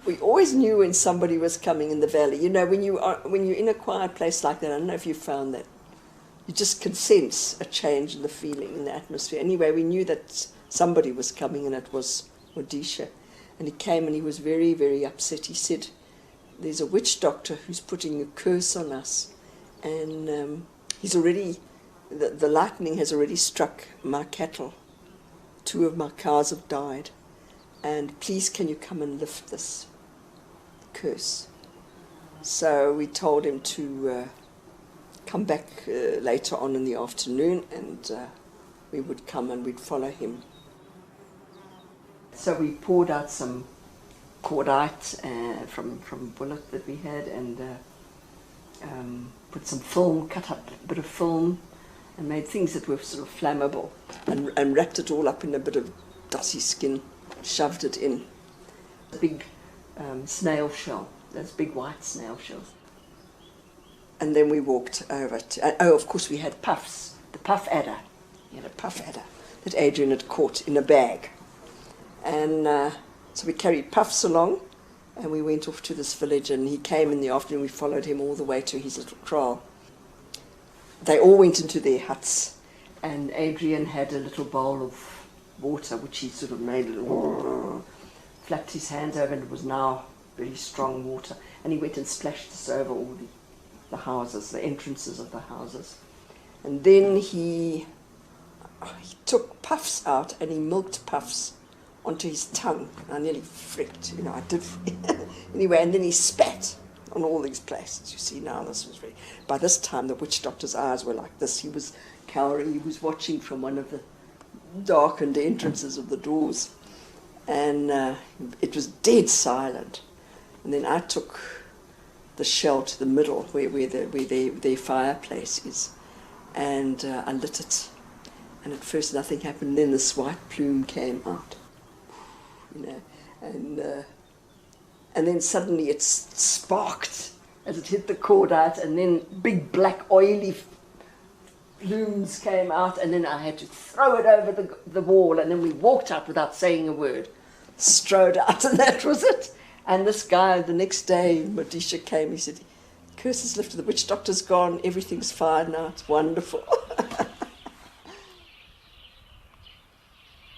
We always knew when somebody was coming in the valley. You know, when you're in a quiet place like that, I don't know if you found that. You just can sense a change in the feeling, in the atmosphere. Anyway, we knew that somebody was coming, and it was Odisha. And he came and he was very, very upset. He said, there's a witch doctor who's putting a curse on us. And he's already, the lightning has already struck my cattle. 2 of my cows have died. And please, can you come and lift this curse? So we told him to come back later on in the afternoon, and we would come and we'd follow him. So we poured out some cordite from bullet that we had, and put some film, cut up a bit of film, and made things that were sort of flammable, and wrapped it all up in a bit of dossy skin, shoved it in. A big snail shell, those big white snail shells. And then we walked over to, oh, of course we had puffs, the puff adder. We had a puff adder that Adrian had caught in a bag. And so we carried puffs along, and we went off to this village, and he came in the afternoon. We followed him all the way to his little kraal. They all went into their huts, and Adrian had a little bowl of water, which he sort of made, flapped his hands over, and it was now very strong water. And he went and splashed this over all the houses, the entrances of the houses. And then he took puffs out, and he milked puffs onto his tongue. I nearly fricked, you know, I did. Anyway, and then he spat on all these places. You see, now this was very... By this time, the witch doctor's eyes were like this. He was cowering. He was watching from one of the darkened entrances of the doors. And it was dead silent. And then I took the shell to the middle, where their fireplace is, and I lit it. And at first nothing happened. And then this white plume came out. You know, and then suddenly it sparked as it hit the cordite, and then big black oily plumes came out, and then I had to throw it over the wall, and then we walked out without saying a word, strode out, and that was it. And this guy, the next day, Odisha came, he said, curse is lifted, the witch doctor's gone, everything's fine now, it's wonderful.